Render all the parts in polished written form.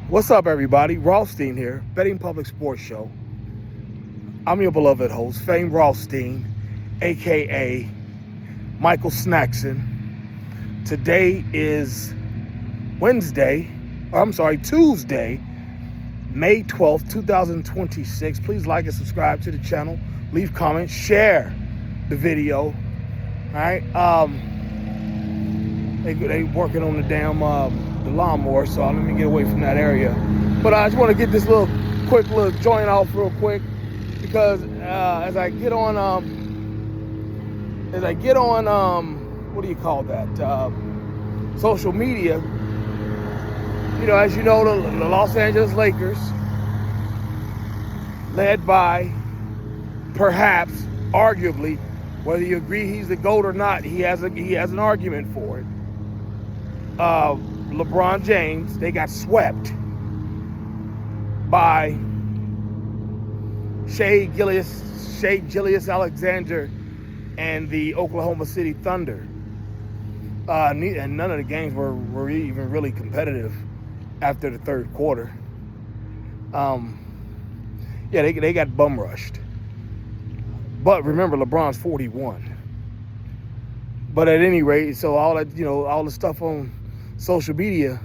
What's up, everybody? Rothstein here, Betting Public Sports Show. I'm your beloved host, Fame Rothstein, a.k.a. Michael Snackson. Today is Tuesday, May 12th, 2026. Please like and subscribe to the channel. Leave comments, share the video. All right. They working on the damn the lawnmower, so let me get away from that area. But I just want to get this quick little joint off real quick because as I get on what do you call that? Social media. As you know, the Los Angeles Lakers, led by, perhaps, arguably, whether you agree he's the GOAT or not, he has an argument for it. LeBron James, they got swept by Shai Gilgeous-Alexander and the Oklahoma City Thunder. And none of the games were even really competitive after the third quarter. They got bum rushed. But remember, LeBron's 41. But at any rate, so all the stuff on social media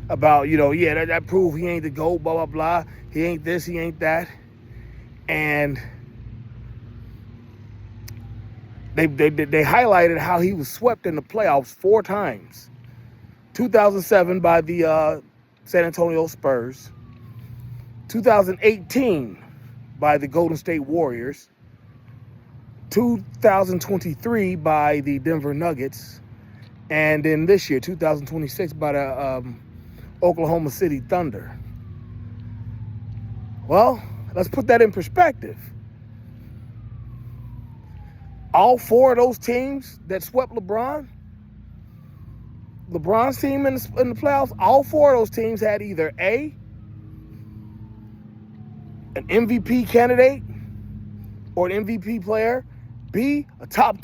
about, that prove he ain't the GOAT, blah, blah, blah. He ain't this, he ain't that. And they highlighted how he was swept in the playoffs 4 times. 2007 by the San Antonio Spurs. 2018 by the Golden State Warriors. 2023 by the Denver Nuggets. And then this year, 2026, by the Oklahoma City Thunder. Well, let's put that in perspective. All 4 of those teams that swept LeBron's team in the playoffs, all 4 of those teams had either A, an MVP candidate or an MVP player, B, a top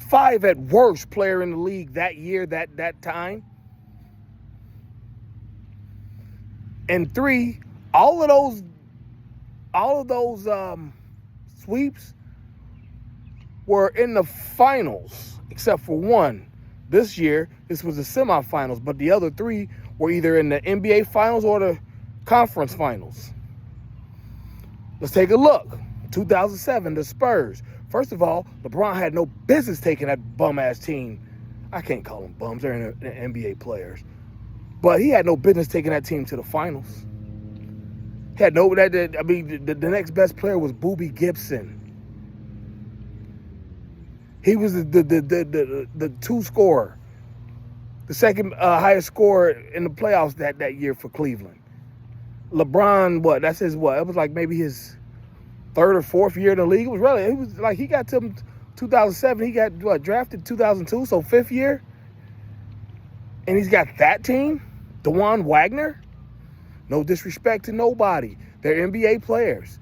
5 at worst player in the league that year, that time. And 3, all of those sweeps were in the finals, except for one. This year, this was the semifinals, but the other 3 were either in the NBA finals or the conference finals. Let's take a look. 2007, the Spurs. First of all, LeBron had no business taking that bum-ass team. I can't call them bums. They're NBA players. But he had no business taking that team to the finals. The next best player was Boobie Gibson. He was the 2 scorer. The second highest scorer in the playoffs that year for Cleveland. LeBron, it was like maybe his 3rd or 4th year in the league. He got to 2007. He got drafted 2002, so 5th year. And he's got that team. DeJuan Wagner. No disrespect to nobody. They're NBA players.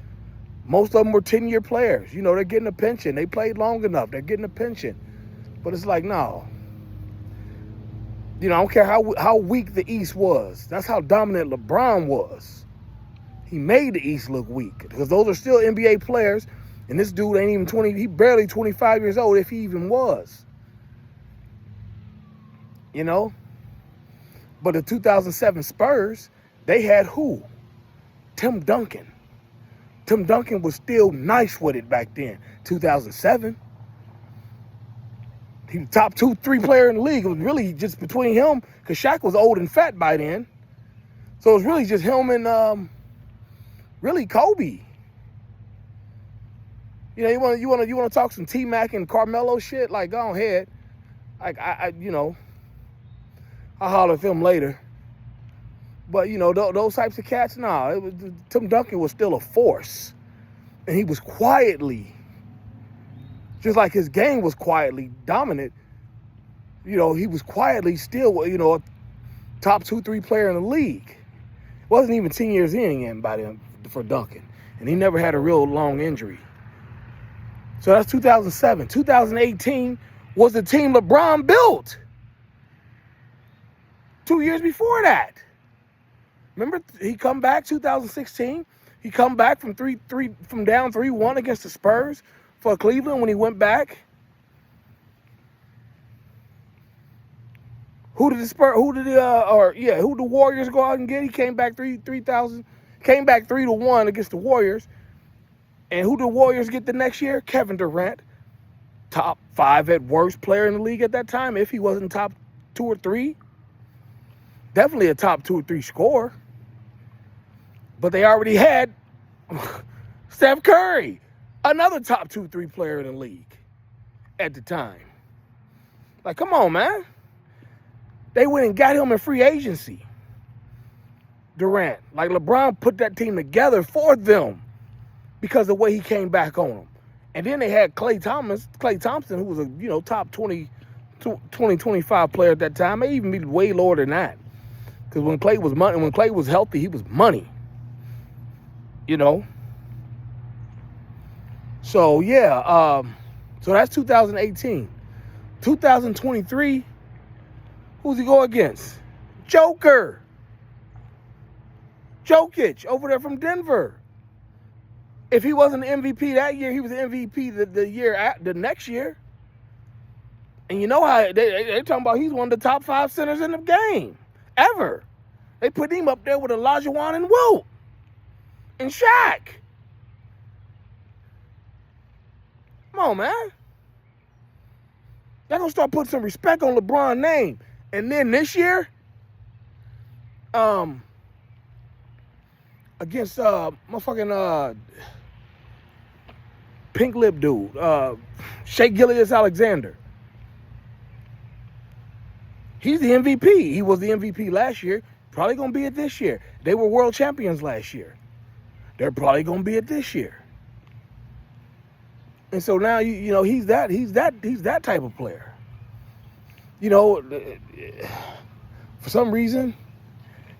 Most of them were 10-year players. They're getting a pension. They played long enough. They're getting a pension. But it's like, no. I don't care how weak the East was. That's how dominant LeBron was. He made the East look weak because those are still NBA players, and this dude ain't even 20. He barely 25 years old, if he even was. But the 2007 Spurs, they had who? Tim Duncan. Tim Duncan was still nice with it back then. 2007. He was the top 2-3 player in the league. It was really just between him, because Shaq was old and fat by then. So it was really just him and really Kobe. You want to talk some T-Mac and Carmelo shit? Like, go ahead. I'll holler at them later. But those types of cats, Tim Duncan was still a force, and he was quietly, just like his game was quietly dominant. He was quietly still a top 2-3 player in the league. Wasn't even 10 years in by then for Duncan, and he never had a real long injury. So that's 2007. 2018 was the team LeBron built. 2 years before that. Remember, he come back 2016. He come back from down 3-1 against the Spurs for Cleveland when he went back. Who did the Warriors go out and get? He came back 3,000, came back 3-1 against the Warriors. And who did the Warriors get the next year? Kevin Durant, top 5 at worst player in the league at that time, if he wasn't top 2 or 3. Definitely a top 2 or 3 scorer. But they already had Steph Curry, another top 2 or 3 player in the league at the time. Like, come on, man. They went and got him in free agency. Durant. Like, LeBron put that team together for them because of the way he came back on them. And then they had Klay Thompson, who was a top 20, 25 player at that time. May even be way lower than that. Because when Klay was healthy, he was money. So yeah, so that's 2018. 2023, who's he go against? Jokic over there from Denver. If he wasn't the MVP that year, he was the MVP the next year. And you know how they're talking about he's one of the top 5 centers in the game ever. They put him up there with Olajuwon and Wilt and Shaq. Come on, man. Y'all gonna start putting some respect on LeBron's name. And then this year, against motherfucking pink lip dude, Shea Gilgeous-Alexander. He's the MVP. He was the MVP last year. Probably gonna be it this year. They were world champions last year. They're probably gonna be it this year. And so now he's that type of player. For some reason,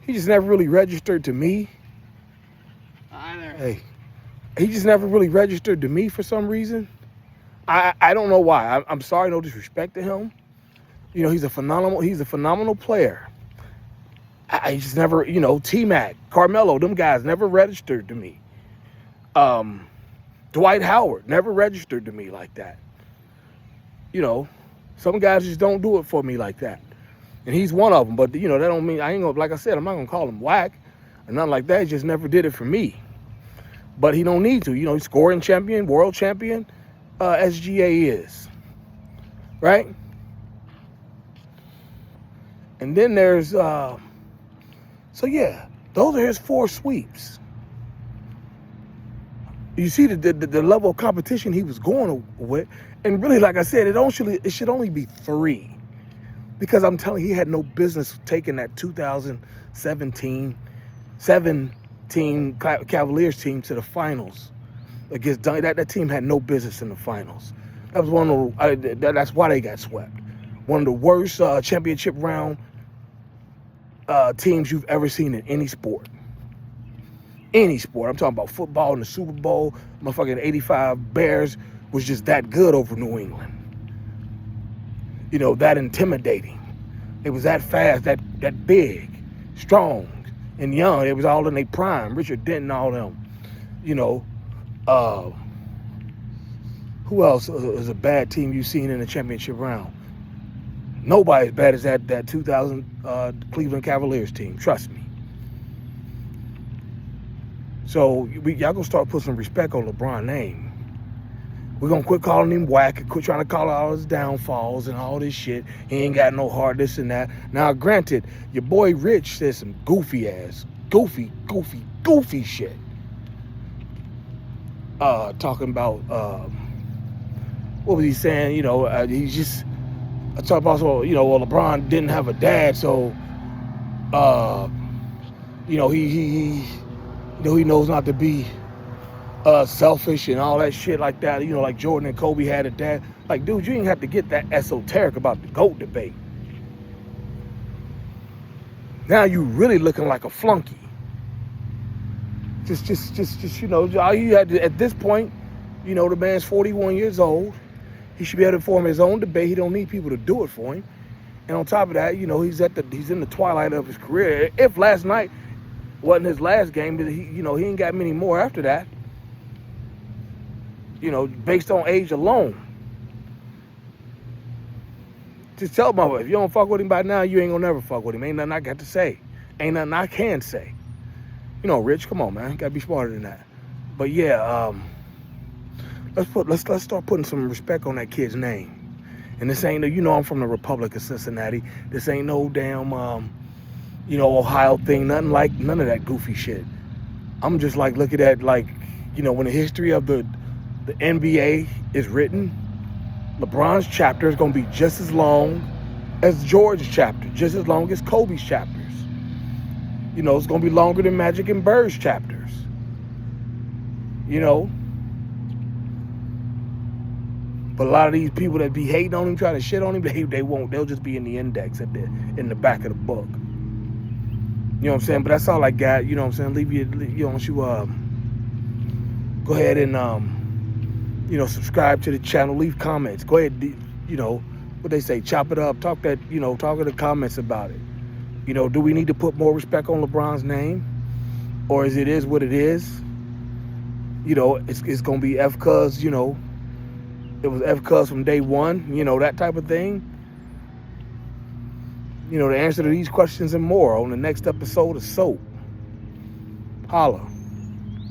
he just never really registered to me. Hey, he just never really registered to me for some reason. I don't know why. I'm sorry, no disrespect to him. He's a phenomenal player. I just never, T-Mac, Carmelo, them guys never registered to me. Dwight Howard never registered to me like that. Some guys just don't do it for me like that. And he's one of them. But, that don't mean, I ain't gonna, like I said, I'm not gonna call him whack or nothing like that. He just never did it for me. But he don't need to. He's scoring champion, world champion, SGA is. Right? And then there's, so yeah, those are his 4 sweeps. You see the level of competition he was going with. And really, like I said, it should only be 3. Because I'm telling you, he had no business taking that 2017 Cavaliers team to the finals against Dunk. That team had no business in the finals. That was one of the, that's why they got swept. One of the worst championship round teams you've ever seen in any sport. Any sport. I'm talking about football in the Super Bowl. Motherfucking 85 Bears was just that good over New England. That intimidating. It was that fast, that big, strong, and young. It was all in their prime. Richard Denton, all them. Who else is a bad team you've seen in the championship round? Nobody as bad as that 2000 Cleveland Cavaliers team. Trust me. So y'all gonna start putting some respect on LeBron's name. We're gonna quit calling him whack and quit trying to call out all his downfalls and all this shit. He ain't got no heart, this and that. Now, granted, your boy Rich said some goofy shit. Talking about, what was he saying? He's just, I talk about, LeBron didn't have a dad, so, he knows not to be selfish and all that shit like that. Like Jordan and Kobe had a dad. Like, dude, you ain't have to get that esoteric about the GOAT debate. Now you really looking like a flunky. Just all you had to, at this point, the man's 41 years old. He should be able to form his own debate. He don't need people to do it for him. And on top of that, he's in the twilight of his career. If last night, Wasn't his last game, but he ain't got many more after that. Based on age alone. Just tell my wife, if you don't fuck with him by now, you ain't gonna never fuck with him. Ain't nothing I got to say. Ain't nothing I can say. Rich, come on, man. You gotta be smarter than that. But yeah, let's start putting some respect on that kid's name. And this ain't I'm from the Republic of Cincinnati. This ain't no damn Ohio thing, none of that goofy shit. I'm just like looking at when the history of the NBA is written, LeBron's chapter is gonna be just as long as George's chapter, just as long as Kobe's chapters. It's gonna be longer than Magic and Bird's chapters. But a lot of these people that be hating on him, trying to shit on him, they won't. They'll just be in the index in the back of the book. You know what I'm saying? But that's all I got. You know what I'm saying? Go ahead and subscribe to the channel. Leave comments. Go ahead. What they say, chop it up. Talk in the comments about it. Do we need to put more respect on LeBron's name, or is what it is? It's gonna be F cuz. It was F cuz from day one. That type of thing. The answer to these questions and more on the next episode of Soap. Holla.